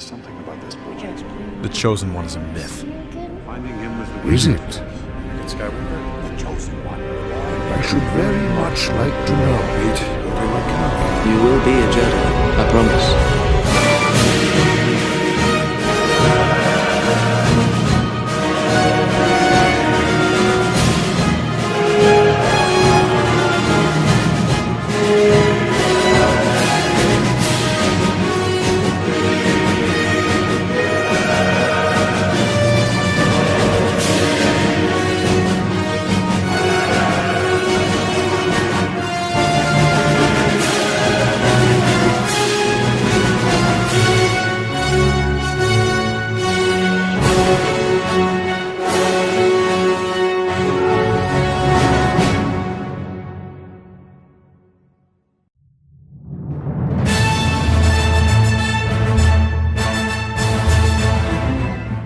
There's something about this project. The Chosen One is a myth. Finding him was the Is reason. it? Skywalker? The Chosen One. I should very much like to know. Wait, okay, what can You will be a Jedi, I promise.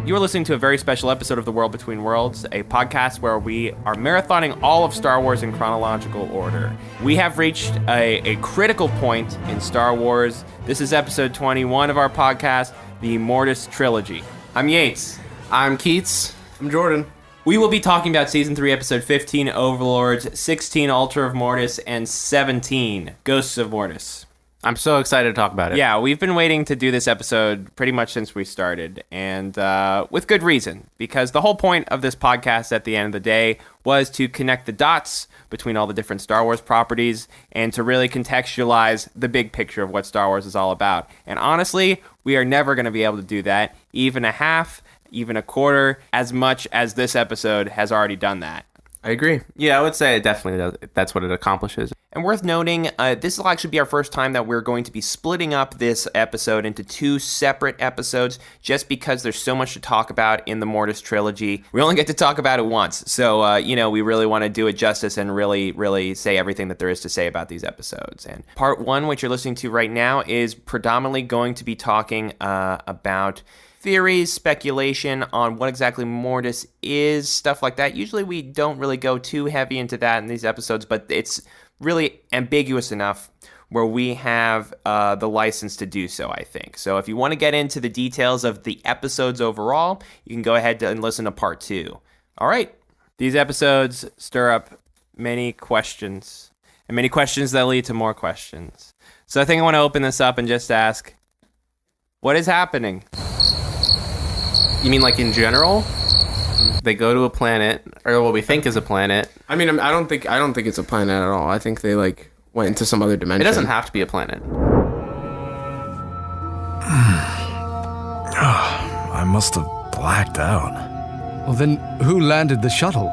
You are listening to a very special episode of The World Between Worlds, a podcast where we are marathoning all of Star Wars in chronological order. We have reached a critical point in Star Wars. This is episode 21 of our podcast, the Mortis Trilogy. I'm Yates. I'm Keats. I'm Jordan. We will be talking about Season 3, Episode 15, Overlords, 16, Altar of Mortis, and 17, Ghosts of Mortis. I'm so excited to talk about it. Yeah, we've been waiting to do this episode pretty much since we started, and with good reason, because the whole point of this podcast at the end of the day was to connect the dots between all the different Star Wars properties and to really contextualize the big picture of what Star Wars is all about. And honestly, we are never going to be able to do that, even a half, even a quarter, as much as this episode has already done that. I agree. Yeah, I would say it definitely does. That's what it accomplishes. And worth noting, this will actually be our first time that we're going to be splitting up this episode into two separate episodes, just because there's so much to talk about in the Mortis Trilogy. We only get to talk about it once, so, we really want to do it justice and really, really say everything that there is to say about these episodes. And part one, which you're listening to right now, is predominantly going to be talking about theories, speculation on what exactly Mortis is, stuff like that. Usually we don't really go too heavy into that in these episodes, but it's really ambiguous enough where we have the license to do so, I think. So if you want to get into the details of the episodes overall, you can go ahead and listen to part two. All right. These episodes stir up many questions, and many questions that lead to more questions. So I think I want to open this up and just ask, what is happening? You mean like in general? They go to a planet, or what we think is a planet. I mean, I don't think it's a planet at all. I think they went into some other dimension. It doesn't have to be a planet. I must have blacked out. Well, then who landed the shuttle?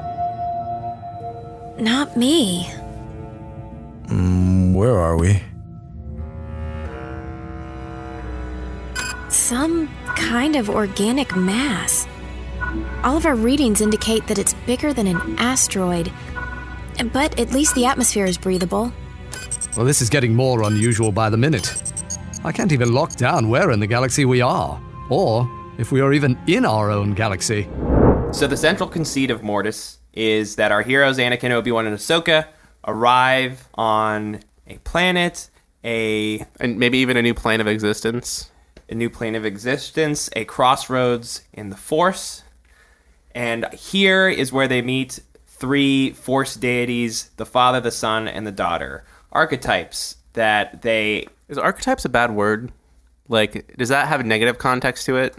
Not me. Where are we? Some kind of organic mass. All of our readings indicate that it's bigger than an asteroid. But at least the atmosphere is breathable. Well, this is getting more unusual by the minute. I can't even lock down where in the galaxy we are, or if we are even in our own galaxy. So the central conceit of Mortis is that our heroes, Anakin, Obi-Wan, and Ahsoka, arrive on a planet, and maybe even a new plane of existence. A new plane of existence, a crossroads in the Force. And here is where they meet three Force deities, the Father, the Son, and the Daughter. Archetypes that they... Is archetypes a bad word? Like, does that have a negative context to it?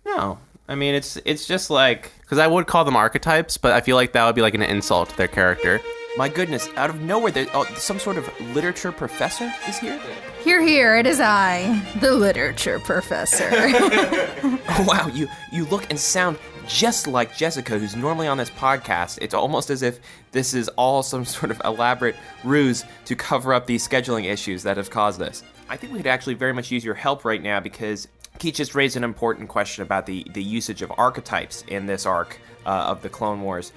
No. I mean, it's just like... Because I would call them archetypes, but I feel like that would be like an insult to their character. My goodness, out of nowhere, some sort of literature professor is here? Hear, hear, it is I, the literature professor. Oh, wow, you look and sound just like Jessica, who's normally on this podcast. It's almost as if this is all some sort of elaborate ruse to cover up these scheduling issues that have caused this. I think we could actually very much use your help right now, because Keith just raised an important question about the usage of archetypes in this arc of the Clone Wars.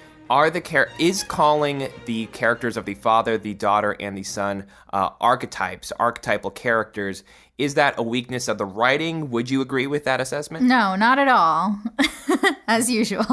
Is calling the characters of the Father, the Daughter, and the Son archetypes, archetypal characters, is that a weakness of the writing? Would you agree with that assessment? No, not at all. As usual.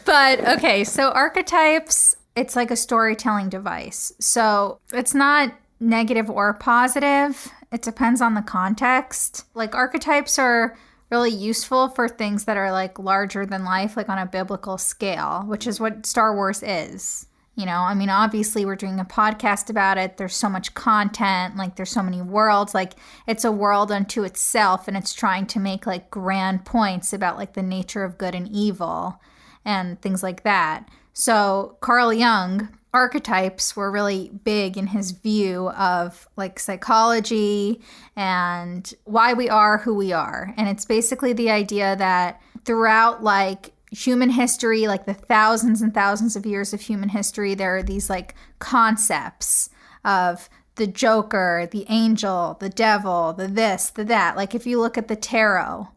But, okay, so archetypes, it's like a storytelling device. So it's not negative or positive. it depends on the context. Like, archetypes are really useful for things that are like larger than life, like on a biblical scale, which is what Star Wars is. You know, I mean, obviously we're doing a podcast about it. There's so much content, like there's so many worlds, like it's a world unto itself, and it's trying to make like grand points about like the nature of good and evil and things like that. So Carl Jung, archetypes were really big in his view of like psychology and why we are who we are. And it's basically the idea that throughout like human history, like the thousands and thousands of years of human history, there are these like concepts of the Joker, the angel, the devil, the this, the that. Like if you look at the tarot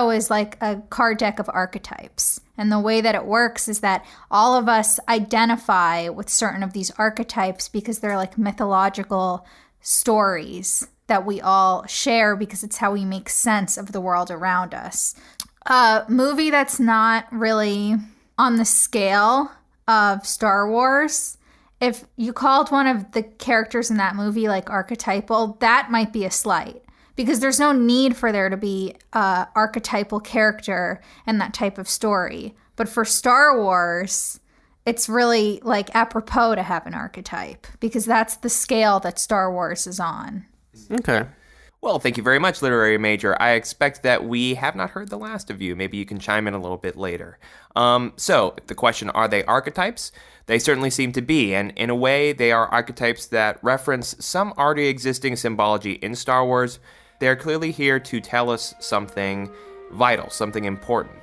is like a card deck of archetypes. And the way that it works is that all of us identify with certain of these archetypes because they're like mythological stories that we all share because it's how we make sense of the world around us. A movie that's not really on the scale of Star Wars, if you called one of the characters in that movie like archetypal, that might be a slight. Because there's no need for there to be an archetypal character in that type of story. But for Star Wars, it's really like apropos to have an archetype because that's the scale that Star Wars is on. Okay. Well, thank you very much, Literary Major. I expect that we have not heard the last of you. Maybe you can chime in a little bit later. So, the question, are they archetypes? They certainly seem to be, and in a way, they are archetypes that reference some already existing symbology in Star Wars. They're clearly here to tell us something vital, something important.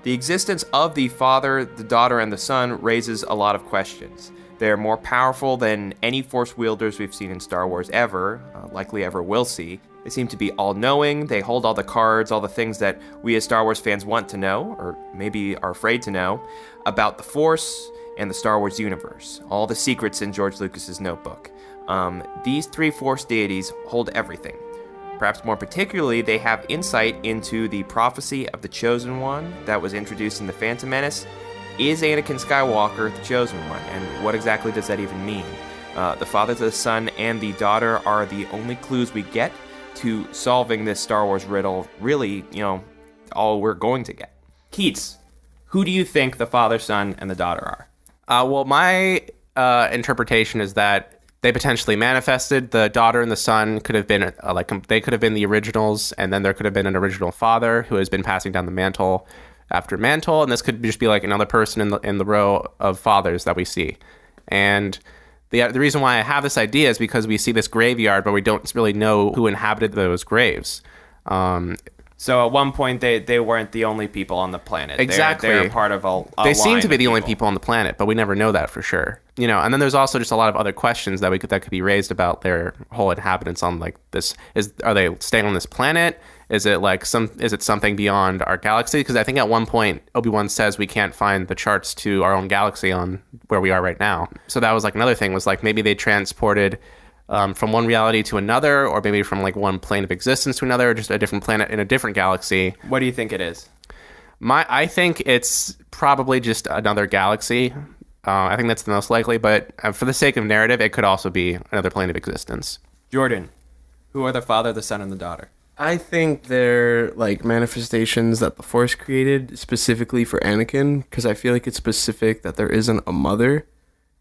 The existence of the Father, the Daughter, and the Son raises a lot of questions. They're more powerful than any Force wielders we've seen in Star Wars ever, likely ever will see. They seem to be all-knowing, they hold all the cards, all the things that we as Star Wars fans want to know, or maybe are afraid to know, about the Force and the Star Wars universe, all the secrets in George Lucas's notebook. These three Force deities hold everything. Perhaps more particularly, they have insight into the prophecy of the Chosen One that was introduced in The Phantom Menace. Is Anakin Skywalker the Chosen One? And what exactly does that even mean? The Father, the Son, and the Daughter are the only clues we get to solving this Star Wars riddle. Really, all we're going to get. Keats, who do you think the Father, Son, and the Daughter are? Well, my interpretation is that they potentially manifested. The daughter and the son could have been they could have been the originals, and then there could have been an original father who has been passing down the mantle after mantle, and this could just be like another person in the row of fathers that we see. And the reason why I have this idea is because we see this graveyard, but we don't really know who inhabited those graves. So at one point, they weren't the only people on the planet. Exactly. They're part of a They seem line to be of the only people. people on the planet, but we never know that for sure. And then there's also just a lot of other questions that could be raised about their whole inhabitants on like this. Are they staying on this planet? Is it something beyond our galaxy? Because I think at one point Obi-Wan says we can't find the charts to our own galaxy on where we are right now. So that was like another thing, was like maybe they transported from one reality to another, or maybe from like one plane of existence to another, or just a different planet in a different galaxy. What do you think it is? I think it's probably just another galaxy. I think that's the most likely, but for the sake of narrative, it could also be another plane of existence. Jordan, who are the Father, the Son, and the Daughter? I think they're like manifestations that the Force created specifically for Anakin, because I feel like it's specific that there isn't a mother,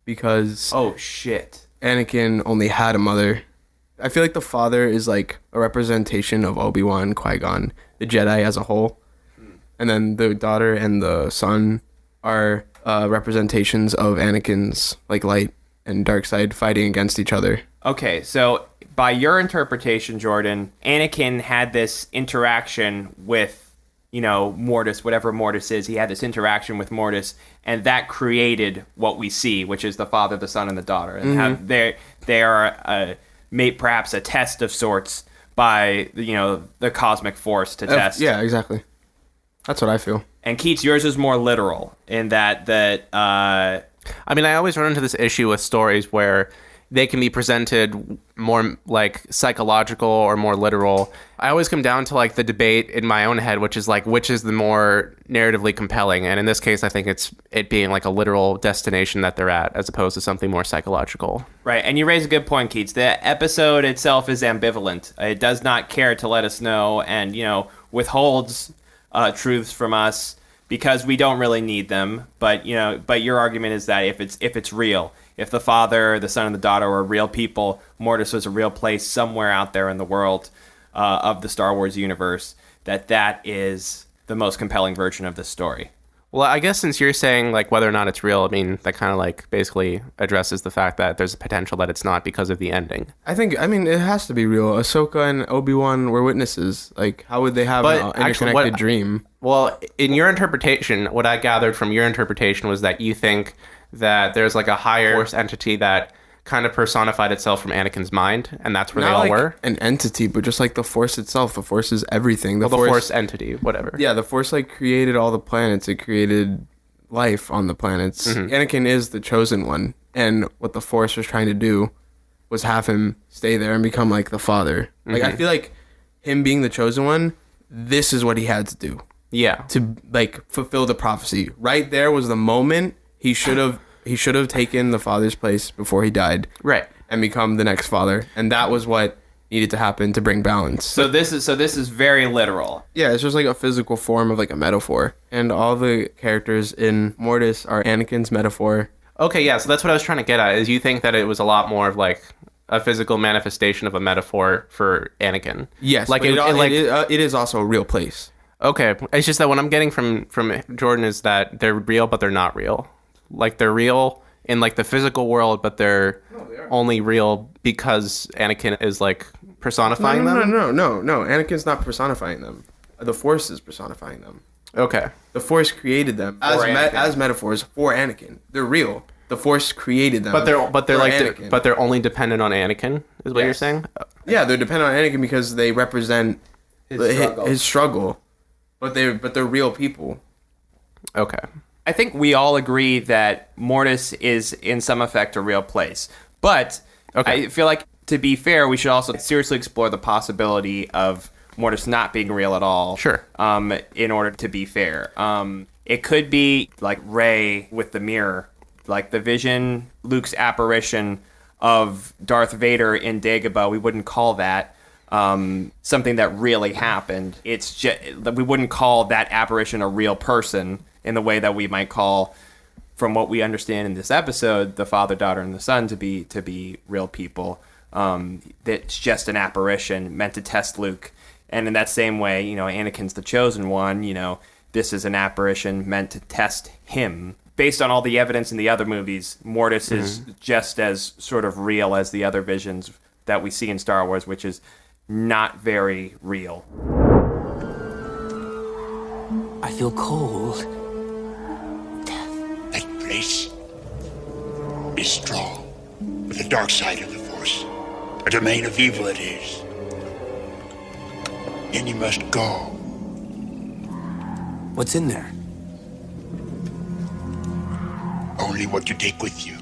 because Oh, shit. Anakin only had a mother. I feel like the Father is like a representation of Obi-Wan, Qui-Gon, the Jedi as a whole. And then the Daughter and the Son are representations of Anakin's like light and dark side fighting against each other. Okay, so by your interpretation, Jordan, Anakin had this interaction with, Mortis, whatever Mortis is. He had this interaction with Mortis, and that created what we see, which is the Father, the Son, and the Daughter. And how they are perhaps a test of sorts by, the cosmic force to test. Yeah, exactly. That's what I feel. And Keats, yours is more literal in that I mean, I always run into this issue with stories where they can be presented more like psychological or more literal. I always come down to like the debate in my own head, which is like, which is the more narratively compelling? And in this case, I think it's it being like a literal destination that they're at, as opposed to something more psychological. Right, and you raise a good point, Keats. The episode itself is ambivalent. It does not care to let us know, and, you know, withholds truths from us because we don't really need them. But, you know, but your argument is that if it's real, if the father, the son, and the daughter were real people, Mortis was a real place somewhere out there in the world of the Star Wars universe, that is the most compelling version of this story. Well, I guess since you're saying like whether or not it's real, I mean, that kind of like basically addresses the fact that there's a potential that it's not because of the ending. I mean, it has to be real. Ahsoka and Obi-Wan were witnesses. Like, how would they have an interconnected dream? Well, in your interpretation, what I gathered from your interpretation was that you think that there's like a higher force entity that kind of personified itself from Anakin's mind, and that's where Not they all like were. An entity, but just like the Force itself. The Force is everything. The force entity, whatever. Yeah, the Force like created all the planets. It created life on the planets. Anakin is the chosen one, and what the Force was trying to do was have him stay there and become like the father. Like, I feel like him being the chosen one, this is what he had to do. Yeah. To like fulfill the prophecy. Right there was the moment he should have taken the father's place before he died. Right. And become the next father. And that was what needed to happen to bring balance. So this is very literal. Yeah, it's just like a physical form of like a metaphor. And all the characters in Mortis are Anakin's metaphor. Okay, yeah, so that's what I was trying to get at, is you think that it was a lot more of like a physical manifestation of a metaphor for Anakin. Yes, like it is also a real place. Okay, it's just that what I'm getting from Jordan is that they're real, but they're not real. Like, they're real in like the physical world, but they're only real because Anakin is like personifying them. No. Anakin's not personifying them. The Force is personifying them. Okay. The Force created them as metaphors for Anakin. They're real. The Force created them. But they're like Anakin. but they're only dependent on Anakin, is what you're saying? Yeah, they're dependent on Anakin because they represent his struggle. But they're real people. Okay. I think we all agree that Mortis is in some effect a real place. But I feel like, to be fair, we should also seriously explore the possibility of Mortis not being real at all. Sure. In order to be fair. It could be like Rey with the mirror, like the vision, Luke's apparition of Darth Vader in Dagobah. We wouldn't call that something that really happened. It's just, we wouldn't call that apparition a real person in the way that we might call, from what we understand in this episode, the father, daughter, and the son to be real people. That's just an apparition meant to test Luke. And in that same way, you know, Anakin's the chosen one. You know, this is an apparition meant to test him. Based on all the evidence in the other movies, Mortis is just as sort of real as the other visions that we see in Star Wars, which is not very real. I feel cold. That place is strong, but the dark side of the Force, a domain of evil it is. Then you must go. What's in there? Only what you take with you.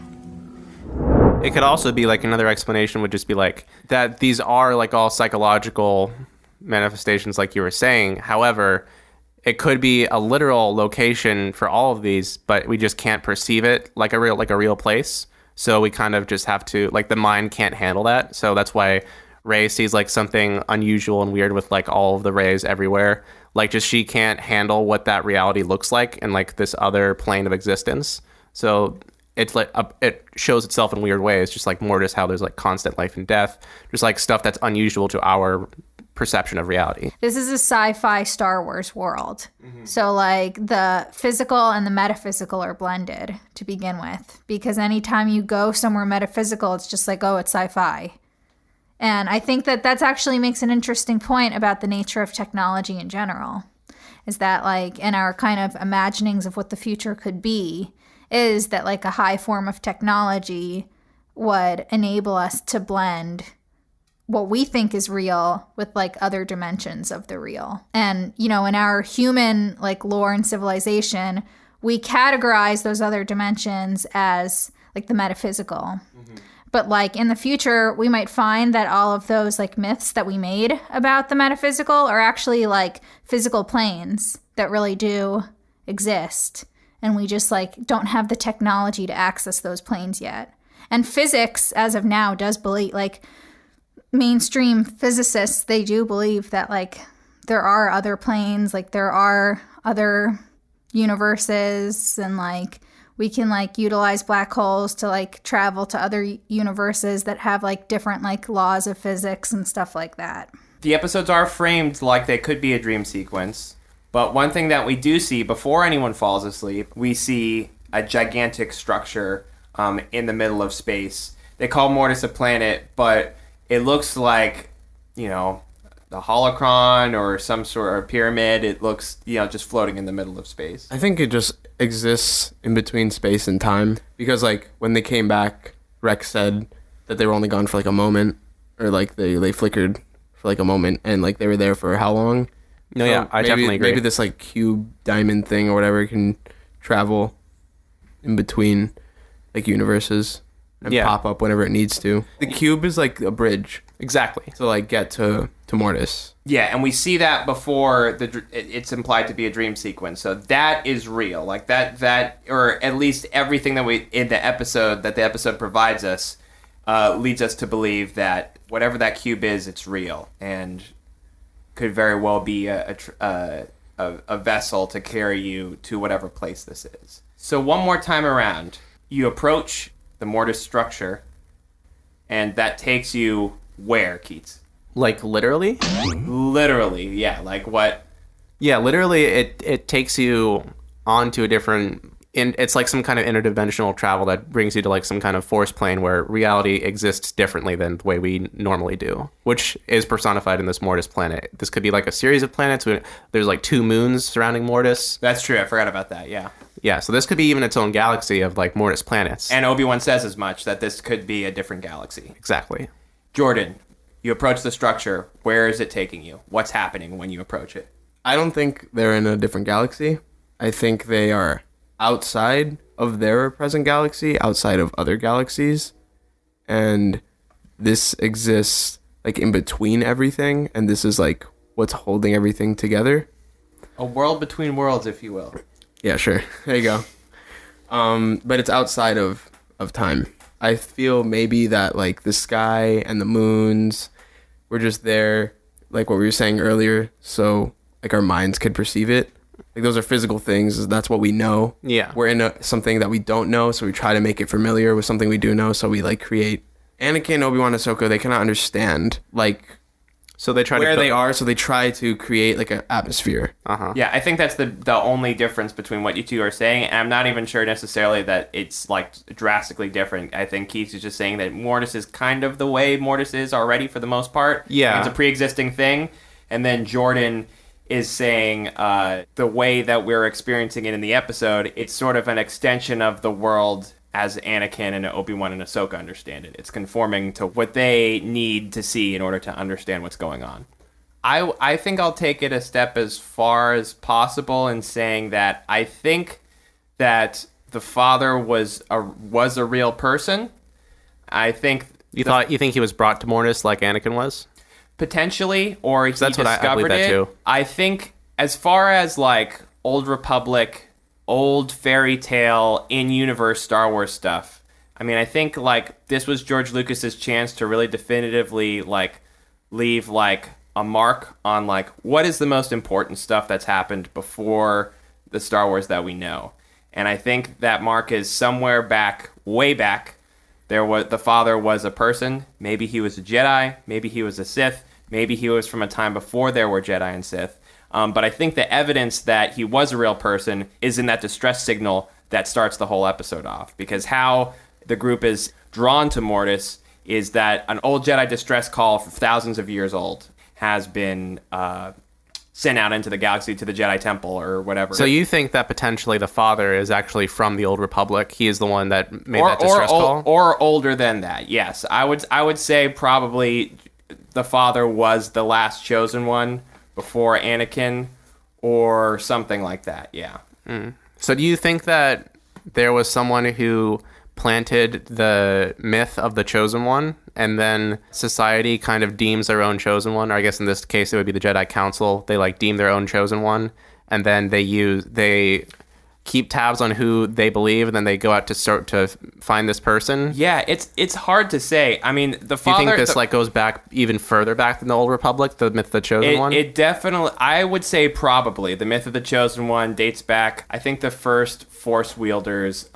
It could also be like another explanation would just be like that these are like all psychological manifestations, like you were saying. However, it could be a literal location for all of these, but we just can't perceive it like a real place. So we kind of just have to, like, the mind can't handle that. So that's why Rey sees like something unusual and weird with like all of the Reys everywhere. Like, just she can't handle what that reality looks like in like this other plane of existence. So it's like it shows itself in weird ways, just like Mortis, how there's like constant life and death, just like stuff that's unusual to our perception of reality. This is a sci-fi Star Wars world. So like the physical and the metaphysical are blended to begin with, because anytime you go somewhere metaphysical, it's just like, oh, it's sci-fi. And I think that that's actually makes an interesting point about the nature of technology in general, is that like in our kind of imaginings of what the future could be, is that like a high form of technology would enable us to blend what we think is real with like other dimensions of the real. And, you know, in our human like lore and civilization, we categorize those other dimensions as like the metaphysical. But like in the future, we might find that all of those like myths that we made about the metaphysical are actually like physical planes that really do exist. And we just like don't have the technology to access those planes yet. And physics, as of now, does believe, like mainstream physicists, they do believe that like there are other planes, like there are other universes, and like we can like utilize black holes to like travel to other universes that have like different like laws of physics and stuff like that. The episodes are framed like they could be a dream sequence, but one thing that we do see before anyone falls asleep, we see a gigantic structure in the middle of space. They call Mortis a planet, but it looks like, you know, the holocron or some sort of pyramid. It looks, you know, just floating in the middle of space. I think it just exists in between space and time, because like when they came back, Rex said that they were only gone for like a moment, or like they flickered for like a moment, and like they were there for how long? No, yeah, I definitely agree. Maybe this like cube diamond thing or whatever can travel in between like universes and pop up whenever it needs to. The cube is like a bridge. Exactly. To like get to Mortis. Yeah, and we see that before it's implied to be a dream sequence. So that is real. Like that or at least everything that we in the episode provides us leads us to believe that whatever that cube is, it's real and could very well be a vessel to carry you to whatever place this is. So one more time around, you approach the Mortis structure, and that takes you where, Keats? Like literally? Literally, yeah. Like what? Yeah, literally it takes you onto a different... it's like some kind of interdimensional travel that brings you to like some kind of force plane where reality exists differently than the way we normally do, which is personified in this Mortis planet. This could be like a series of planets. There's like 2 moons surrounding Mortis. That's true. I forgot about that, yeah. Yeah, so this could be even its own galaxy of like Mortis planets. And Obi-Wan says as much, that this could be a different galaxy. Exactly. Jordan, you approach the structure. Where is it taking you? What's happening when you approach it? I don't think they're in a different galaxy. I think they are outside of their present galaxy, outside of other galaxies. And this exists like in between everything. And this is like what's holding everything together. A world between worlds, if you will. Yeah, sure. There you go. But it's outside of time. I feel maybe that like the sky and the moons were just there, like what we were saying earlier, so like our minds could perceive it. Like those are physical things. That's what we know. Yeah. We're in something that we don't know, so we try to make it familiar with something we do know. So we like create Anakin, Obi-Wan, Ahsoka. They cannot understand like so they try where to they are. So they try to create like an atmosphere. Yeah, I think that's the only difference between what you two are saying, and I'm not even sure necessarily that it's like drastically different. I think Keith is just saying that Mortis is kind of the way Mortis is already for the most part. Yeah, it's a pre-existing thing, and then Jordan is saying the way that we're experiencing it in the episode, it's sort of an extension of the world as Anakin and Obi-Wan and Ahsoka understand it. It's conforming to what they need to see in order to understand what's going on. I think I'll take it a step as far as possible in saying that I think that the father was a real person. I think you think he was brought to Mortis like Anakin was? Potentially, or he that's discovered what I believe that too. I think as far as like Old Republic, old fairy tale, in-universe Star Wars stuff, I mean, I think like this was George Lucas's chance to really definitively like leave like a mark on like what is the most important stuff that's happened before the Star Wars that we know. And I think that mark is somewhere back, way back. The father was a person. Maybe he was a Jedi. Maybe he was a Sith. Maybe he was from a time before there were Jedi and Sith. But I think the evidence that he was a real person is in that distress signal that starts the whole episode off. Because how the group is drawn to Mortis is that an old Jedi distress call for thousands of years old has been sent out into the galaxy to the Jedi Temple or whatever. So you think that potentially the father is actually from the Old Republic? He is the one that made that distress call? Or older than that, yes. I would say probably the father was the last chosen one before Anakin or something like that, yeah. So do you think that there was someone who planted the myth of the Chosen One, and then society kind of deems their own Chosen One, or I guess in this case it would be the Jedi Council. They like deem their own Chosen One, and then they keep tabs on who they believe, and then they go out to start to find this person. Yeah, it's hard to say. I mean, the Do you father... think this like goes back even further back than the Old Republic, the myth of the Chosen One? It definitely... I would say probably. The myth of the Chosen One dates back, I think the first Force wielders,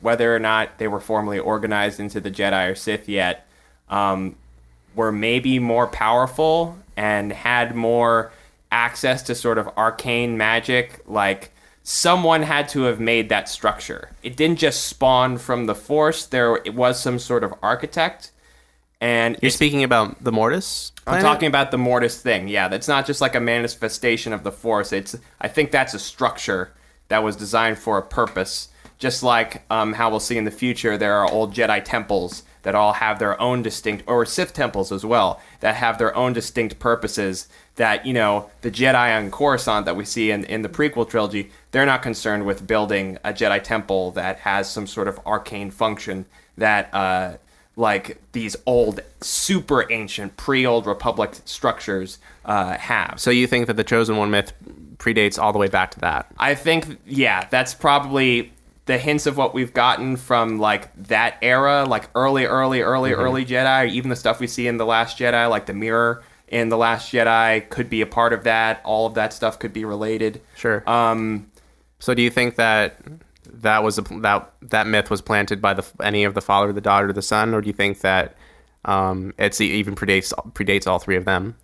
whether or not they were formally organized into the Jedi or Sith yet, were maybe more powerful and had more access to sort of arcane magic, like... Someone had to have made that structure. It didn't just spawn from the Force. It was some sort of architect. And You're speaking about the Mortis planet? I'm talking about the Mortis thing. Yeah, that's not just like a manifestation of the Force. I think that's a structure that was designed for a purpose. Just like how we'll see in the future, there are old Jedi temples that all have their own distinct, or Sith temples as well, that have their own distinct purposes that, you know, the Jedi on Coruscant that we see in the prequel trilogy, they're not concerned with building a Jedi temple that has some sort of arcane function that, like these old, super ancient, pre-Old Republic structures have. So you think that the Chosen One myth predates all the way back to that? I think, yeah, that's probably the hints of what we've gotten from like that era, like early Jedi, or even the stuff we see in The Last Jedi, like the mirror in The Last Jedi could be a part of that. All of that stuff could be related. Sure. So do you think that that myth was planted by any of the father, the daughter, the son, or do you think that it's even predates all three of them?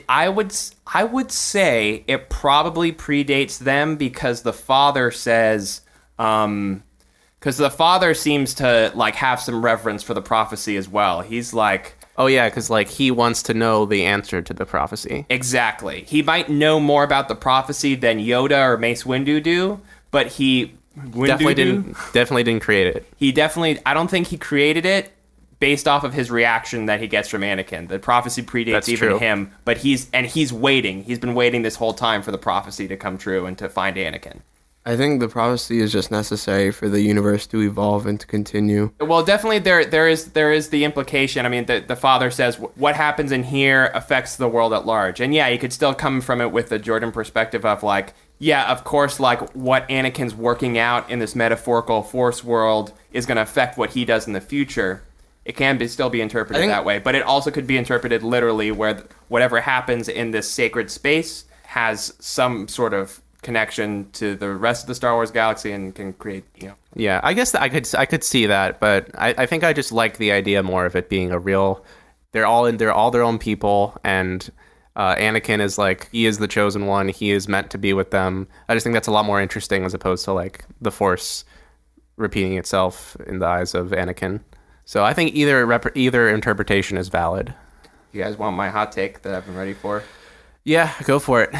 I would say it probably predates them because the father says, because the father seems to like have some reverence for the prophecy as well. He's like, oh yeah, because like he wants to know the answer to the prophecy. Exactly. He might know more about the prophecy than Yoda or Mace Windu do, but definitely didn't create it. I don't think he created it based off of his reaction that he gets from Anakin. The prophecy predates That's even true. him, but he's waiting. He's been waiting this whole time for the prophecy to come true and to find Anakin. I think the prophecy is just necessary for the universe to evolve and to continue. Well, definitely there is the implication. I mean, the father says what happens in here affects the world at large. And yeah, you could still come from it with the Jordan perspective of like, yeah, of course, like what Anakin's working out in this metaphorical Force world is going to affect what he does in the future. It can still be interpreted that way, but it also could be interpreted literally where whatever happens in this sacred space has some sort of connection to the rest of the Star Wars galaxy and can create, you know. Yeah, I guess I could see that, but I think I just like the idea more of it being a real. They're all their own people, and Anakin is like, he is the chosen one. He is meant to be with them. I just think that's a lot more interesting as opposed to like the Force repeating itself in the eyes of Anakin. So I think either interpretation is valid. You guys want my hot take that I've been ready for? Yeah, go for it.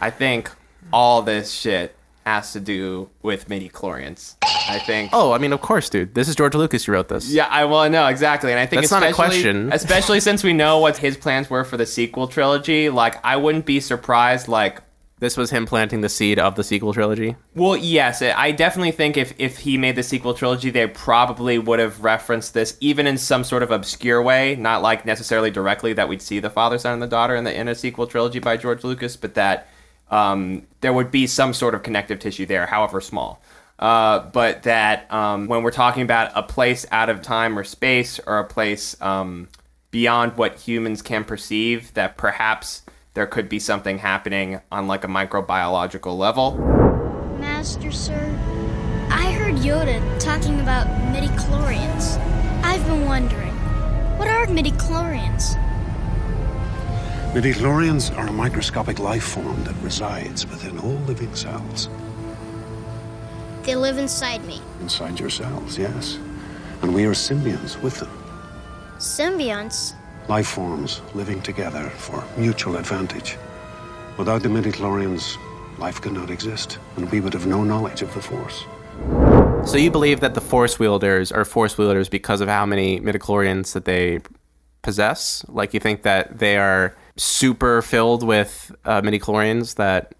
I think all this shit has to do with Midi-Chlorians. I think. Oh, I mean, of course, dude. This is George Lucas who wrote this. Yeah, I know exactly, and I think that's not a question. Especially since we know what his plans were for the sequel trilogy. Like, I wouldn't be surprised. Like, this was him planting the seed of the sequel trilogy. Well, yes, I definitely think if he made the sequel trilogy, they probably would have referenced this, even in some sort of obscure way, not like necessarily directly that we'd see the father, son, and the daughter in a sequel trilogy by George Lucas, but that there would be some sort of connective tissue there, however small. But that when we're talking about a place out of time or space, or a place beyond what humans can perceive, that perhaps there could be something happening on like a microbiological level. Master, sir, I heard Yoda talking about Midi-Chlorians. I've been wondering, what are Midi-Chlorians? Midi-Chlorians are a microscopic life form that resides within all living cells. They live inside me. Inside your cells, yes. And we are symbionts with them. Symbionts? Life forms living together for mutual advantage. Without the Midi-Chlorians, life could not exist, and we would have no knowledge of the Force. So you believe that the Force wielders are Force wielders because of how many Midi-Chlorians that they possess? Like, you think that they are super filled with Midi-Chlorians that...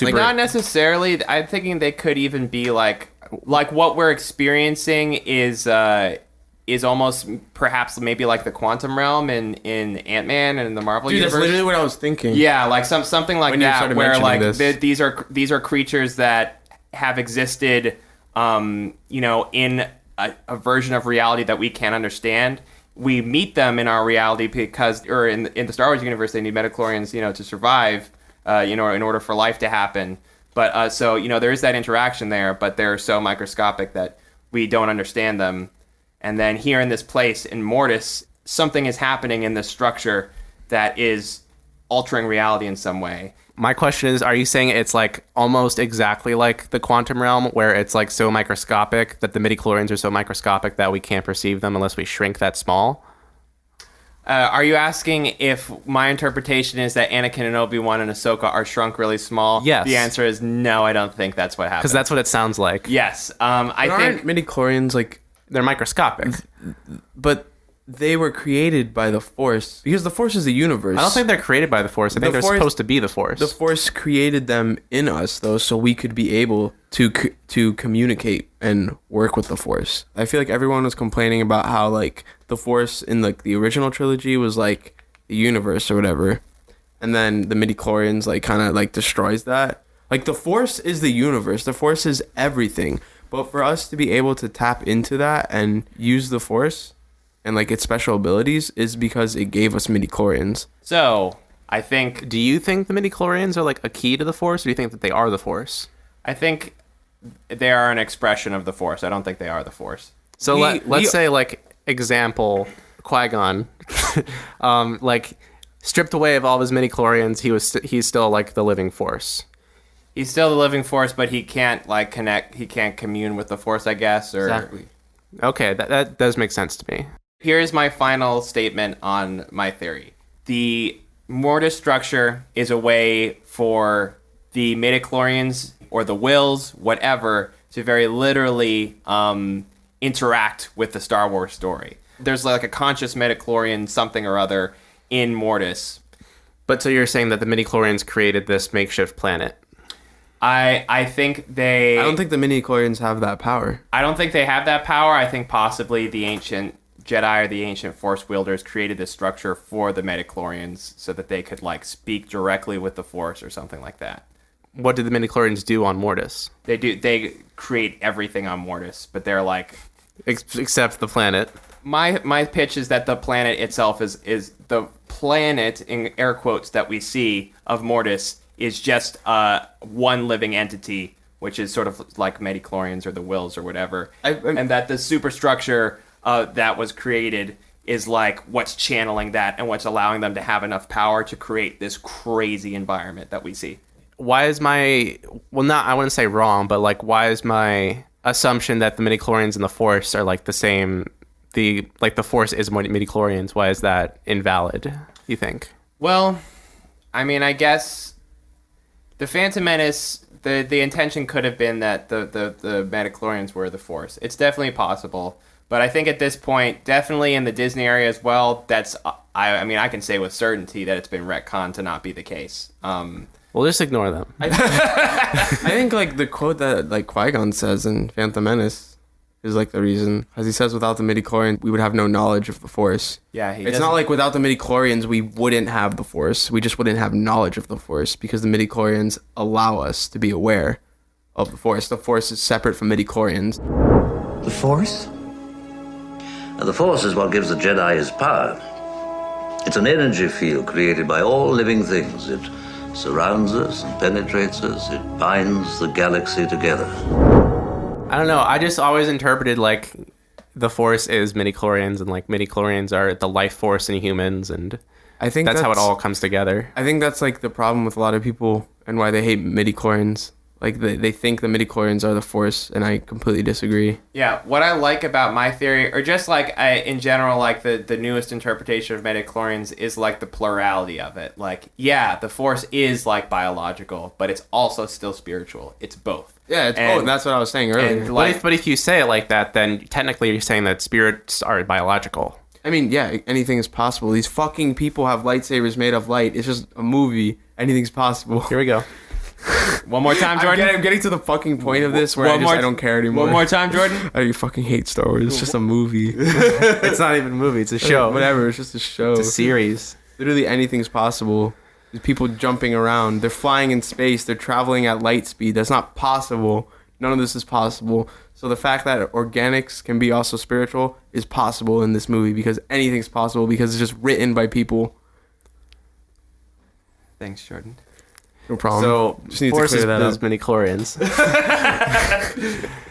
Like, not necessarily. I'm thinking they could even be like Like what we're experiencing is almost perhaps maybe like the quantum realm in Ant-Man and in the Marvel Dude, universe. that's literally what I was thinking. Yeah, like something like When you that, started where like mentioning these are creatures that have existed, in a version of reality that we can't understand. We meet them in our reality or in the Star Wars universe, they need Midi-Chlorians, to survive, in order for life to happen. But so there is that interaction there, but they're so microscopic that we don't understand them. And then here in this place in Mortis, something is happening in this structure that is altering reality in some way. My question is, are you saying it's like almost exactly like the quantum realm where it's like so microscopic that the Midi-Chlorians are so microscopic that we can't perceive them unless we shrink that small? Are you asking if my interpretation is that Anakin and Obi-Wan and Ahsoka are shrunk really small? Yes. The answer is no, I don't think that's what happened. Because that's what it sounds like. Yes. I think Midi-Chlorians like... They're microscopic. But they were created by the Force. Because the Force is the universe. I don't think they're created by the Force. I think they're supposed to be the Force. The Force created them in us, though, so we could be able to communicate and work with the Force. I feel like everyone was complaining about how, like, the Force in, like, the original trilogy was, like, the universe or whatever. And then the Midi-Chlorians, like, kind of, like, destroys that. Like, the Force is the universe. The Force is everything. But for us to be able to tap into that and use the Force and like its special abilities is because it gave us Midi-Chlorians. So, I think... Do you think the Midi-Chlorians are like a key to the Force, or do you think that they are the Force? I think they are an expression of the Force. I don't think they are the Force. So let's say, like, example, Qui-Gon, like, stripped away of all of his Midi-Chlorians, he's still, like, the living Force. He's still the living Force, but he can't, like, connect, he can't commune with the Force, I guess, or... Exactly. Okay, that does make sense to me. Here's my final statement on my theory. The Mortis structure is a way for the Midi-Chlorians or the Wills, whatever, to very literally interact with the Star Wars story. There's like a conscious Midi-Chlorian something or other in Mortis. But so you're saying that the Midi-Chlorians created this makeshift planet? I think they... I don't think the Midi-Chlorians have that power. I don't think they have that power. I think possibly the ancient Jedi or the ancient Force wielders created this structure for the Midi-Chlorians so that they could like speak directly with the Force or something like that. What did the Midi-Chlorians do on Mortis? They create everything on Mortis, but they're like... Except the planet. My pitch is that the planet itself is the planet, in air quotes, that we see of Mortis is just one living entity, which is sort of like Midi-Chlorians or the Wills or whatever. And that the superstructure that was created is like what's channeling that and what's allowing them to have enough power to create this crazy environment that we see. Why is I wouldn't say wrong, but like why is my assumption that the Midi-Chlorians and the Force are like the same, the Force is Midi-Chlorians, why is that invalid, you think? Well, I mean, I guess the Phantom Menace, the intention could have been that the Midi-Chlorians were the Force. It's definitely possible. But I think at this point, definitely in the Disney area as well, that's, I mean, I can say with certainty that it's been retconned to not be the case. We'll just ignore them. I think, like, the quote that, like, Qui-Gon says in Phantom Menace is, like, the reason. As he says, without the Midi-Chlorians, we would have no knowledge of the Force. Yeah, it's not like without the Midi-Chlorians, we wouldn't have the Force. We just wouldn't have knowledge of the Force because the Midi-Chlorians allow us to be aware of the Force. The Force is separate from Midi-Chlorians. The Force? The Force is what gives the Jedi his power. It's an energy field created by all living things. It surrounds us and penetrates us. It binds the galaxy together. I don't know. I just always interpreted like the Force is Midi-Chlorians and like Midi-Chlorians are the life force in humans, and I think that's how it all comes together. I think that's like the problem with a lot of people and why they hate Midi-Chlorians. Like, they think the Midi-Chlorians are the Force, and I completely disagree. Yeah, what I like about my theory, or just like in general, like the newest interpretation of Midi-Chlorians is like the plurality of it. Like, yeah, the Force is like biological, but it's also still spiritual. It's both. Yeah, it's both. That's what I was saying earlier. Like, but if you say it like that, then technically you're saying that spirits are biological. I mean, yeah, anything is possible. These fucking people have lightsabers made of light. It's just a movie. Anything's possible. Here we go. One more time, Jordan. I'm getting to the fucking point of this where I don't care anymore. One more time, Jordan. I fucking hate Star Wars. It's just a movie. It's not even a movie. It's a show. Whatever. It's just a show. It's a series. Literally anything's possible. There's people jumping around. They're flying in space. They're traveling at light speed. That's not possible. None of this is possible. So the fact that organics can be also spiritual is possible in this movie because anything's possible because it's just written by people. Thanks, Jordan. No problem. So, just need Force to clear that is up. Midi-Chlorians.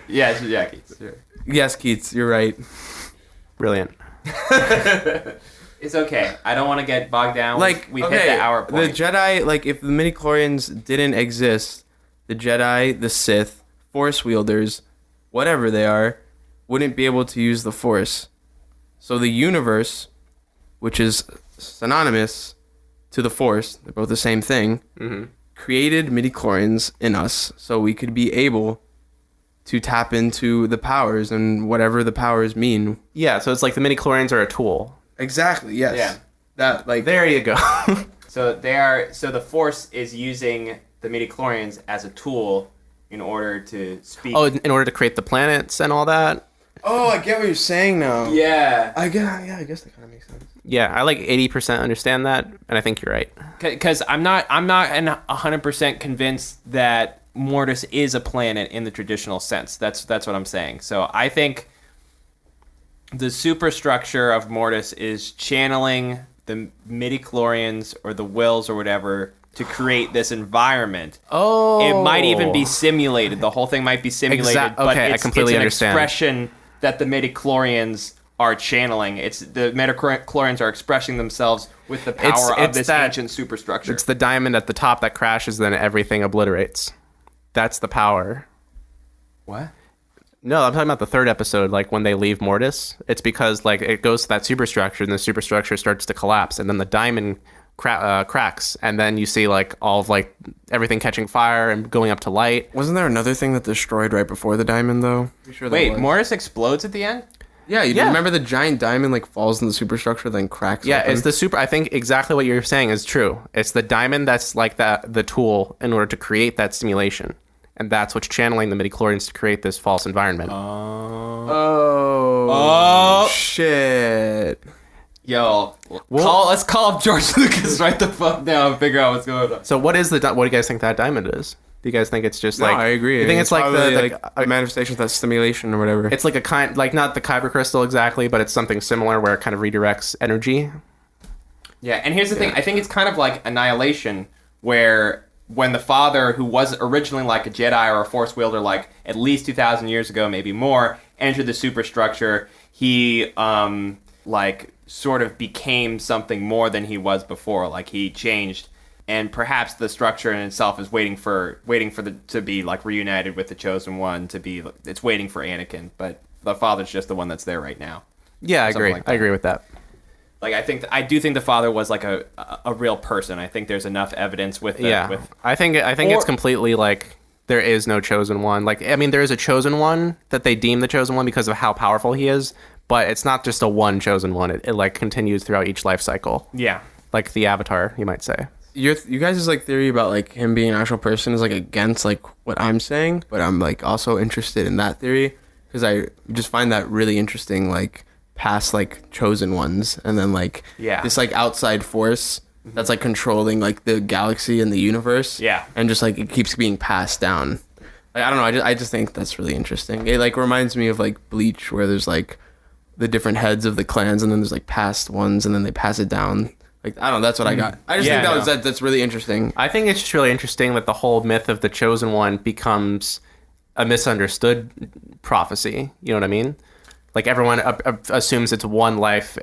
Yeah, Keith. Sure. Yes, Keats, you're right. Brilliant. It's okay. I don't want to get bogged down. Like, we've hit the hour point. The Jedi, like, if the Midi-Chlorians didn't exist, the Jedi, the Sith, Force wielders, whatever they are, wouldn't be able to use the Force. So the universe, which is synonymous to the Force, they're both the same thing, created Midi-Chlorians in us so we could be able to tap into the powers and whatever the powers mean. Yeah, so it's like the Midi-Chlorians are a tool. Exactly, yes. Yeah. That, like, There you go. So the Force is using the Midi-Chlorians as a tool in order to speak. Oh, in order to create the planets and all that? oh, I get what you're saying now. Yeah. I guess that kind of makes sense. Yeah, I like 80% understand that, and I think you're right. Because I'm not 100% convinced that Mortis is a planet in the traditional sense. That's what I'm saying. So I think the superstructure of Mortis is channeling the Midi-Chlorians or the Wills or whatever to create this environment. Oh. It might even be simulated. The whole thing might be simulated, but okay, I completely it's an understand. expression that the Midi-Chlorians are channeling. It's the Midi-Chlorians are expressing themselves with the power of this ancient superstructure. It's the diamond at the top that crashes, then everything obliterates. That's the power. What? No, I'm talking about the third episode, like when they leave Mortis. It's because like it goes to that superstructure, and the superstructure starts to collapse, and then the diamond cracks, and then you see like all of like everything catching fire and going up to light. Wasn't there another thing that destroyed right before the diamond, though? Sure Wait, Mortis explodes at the end? Yeah, you remember the giant diamond like falls in the superstructure, then cracks. Yeah, open? it's the super. I think exactly what you're saying is true. It's the diamond that's like the tool in order to create that simulation. And that's what's channeling the Midi-Chlorians to create this false environment. Oh, shit. Yo, let's call up George Lucas right the fuck now and figure out what's going on. So what do you guys think that diamond is? Do you guys think it's just like... No, I agree. You think it's like the manifestation of that stimulation or whatever? It's like a kind... Like not the Kyber crystal exactly, but it's something similar where it kind of redirects energy. Yeah, and here's the thing. I think it's kind of like Annihilation, where when the father, who was originally like a Jedi or a Force wielder, like at least 2,000 years ago, maybe more, entered the superstructure, he like sort of became something more than he was before. Like he changed, and perhaps the structure in itself is waiting for to be like reunited with the Chosen One. It's waiting for Anakin, but the father's just the one that's there right now. Yeah, I agree. I agree with that. Like I do think the father was like a real person. I think there's enough evidence with that. Yeah, I think it's completely like there is no Chosen One. Like I mean, there is a Chosen One that they deem the Chosen One because of how powerful he is, but it's not just a one Chosen One. It like continues throughout each life cycle. Yeah, like the Avatar, you might say. You guys' like theory about like him being an actual person is like against like what I'm saying, but I'm like also interested in that theory because I just find that really interesting. Like past like chosen ones and then like this like outside force that's like controlling like the galaxy and the universe and just like it keeps being passed down. Like I don't know, I just think that's really interesting. It like reminds me of like Bleach, where there's like the different heads of the clans and then there's like past ones and then they pass it down. Like I don't know, that's what I got. I just think that's really interesting. I think it's just really interesting that the whole myth of the Chosen One becomes a misunderstood prophecy. You know what I mean? Like everyone assumes it's one life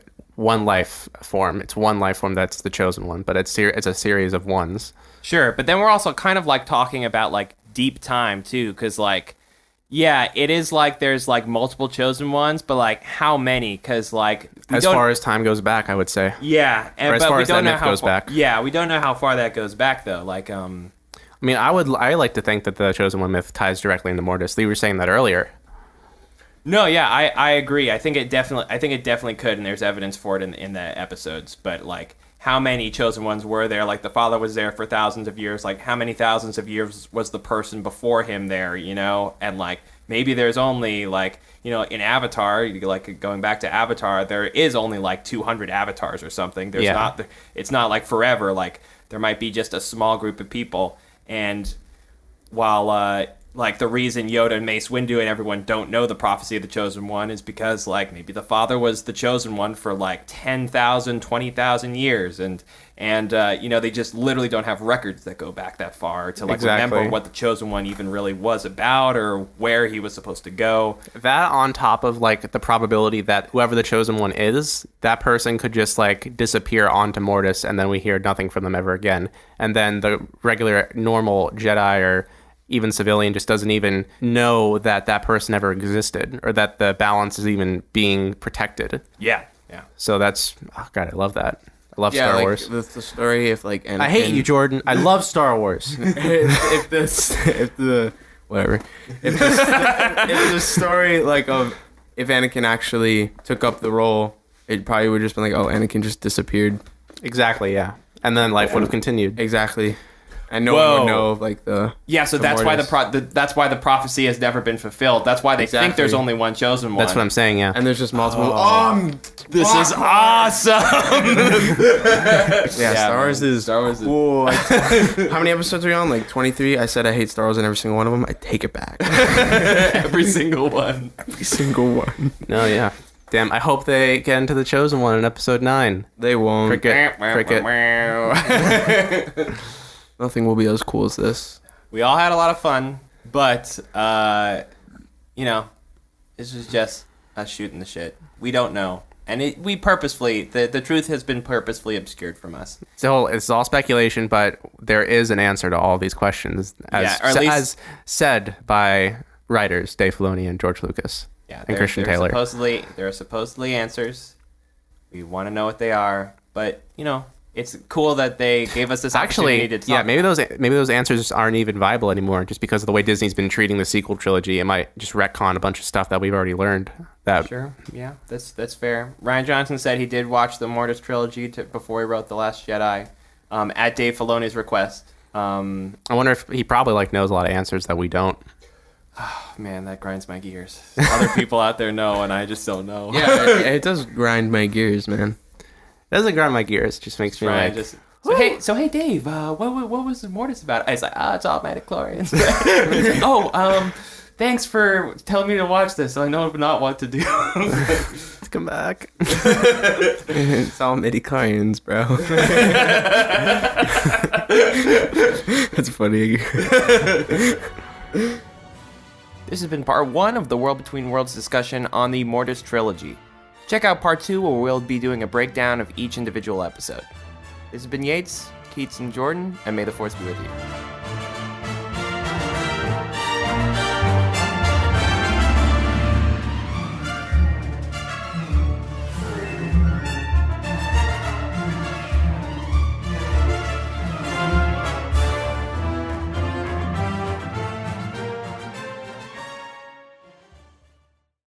form. It's one life form that's the Chosen One, but it's a series of ones. Sure, but then we're also kind of like talking about like deep time too, because like, yeah, it is like there's like multiple Chosen Ones, but like how many? Because like as far as time goes back, I would say. Yeah, or as far as that myth goes back. Yeah, we don't know how far that goes back though. Like I mean, I like to think that the Chosen One myth ties directly into Mortis. You were saying that earlier. No, yeah, I agree. I think it definitely could, and there's evidence for it in the episodes. But like how many chosen ones were there? Like, the father was there for thousands of years. Like, how many thousands of years was the person before him there, you know? And, like, maybe there's only, like, you know, in Avatar, like, going back to Avatar, there is only, like, 200 avatars or something. There's not, it's not, like, forever. Like, there might be just a small group of people. And while, like, the reason Yoda and Mace Windu and everyone don't know the prophecy of the Chosen One is because, like, maybe the father was the Chosen One for, like, 10,000, 20,000 years. And you know, they just literally don't have records that go back that far to, like, remember what the Chosen One even really was about or where he was supposed to go. That on top of, like, the probability that whoever the Chosen One is, that person could just, like, disappear onto Mortis and then we hear nothing from them ever again. And then the regular, normal Jedi or even civilian just doesn't even know that that person ever existed or that the balance is even being protected. Yeah. So that's, oh God, I love that. I love Star Wars. The story, if like Anakin, I hate you, Jordan. I love Star Wars. if the story like of if Anakin actually took up the role, it probably would just been like, oh, Anakin just disappeared. Exactly, yeah. And then life would have continued. Exactly. And no one would know, like, the... Yeah, so that's Mortis. why that's why the prophecy has never been fulfilled. That's why they think there's only one chosen one. That's what I'm saying, yeah. And there's just multiple... This is awesome! Star Wars is cool. How many episodes are we on? Like, 23? I said I hate Star Wars in every single one of them. I take it back. Every single one. Every single one. No, yeah. Damn, I hope they get into the Chosen One in episode 9. They won't. Cricket. Nothing will be as cool as this. We all had a lot of fun, but, you know, this was just us shooting the shit. We don't know. And we purposefully, the truth has been purposefully obscured from us. So it's all speculation, but there is an answer to all these questions, as said by writers Dave Filoni and George Lucas and Christian Taylor. There are supposedly answers. We want to know what they are, but, you know, it's cool that they gave us this opportunity to talk. Yeah, maybe those answers aren't even viable anymore, just because of the way Disney's been treating the sequel trilogy. It might just retcon a bunch of stuff that we've already learned. Sure, yeah, that's fair. Ryan Johnson said he did watch the Mortis Trilogy before he wrote The Last Jedi, at Dave Filoni's request. I wonder if he probably knows a lot of answers that we don't. Oh, man, that grinds my gears. Other people out there know, and I just don't know. Yeah, it does grind my gears, man. It doesn't grind my gears. It just makes me like... So hey, Dave, what was Mortis about? I was like, it's all Midi-Chlorians. Thanks for telling me to watch this. I know not what to do. Come back. It's all Midi-Chlorians, bro. That's funny. This has been part 1 of the World Between Worlds discussion on the Mortis Trilogy. Check out part 2 where we'll be doing a breakdown of each individual episode. This has been Yates, Keats, and Jordan, and may the Force be with you.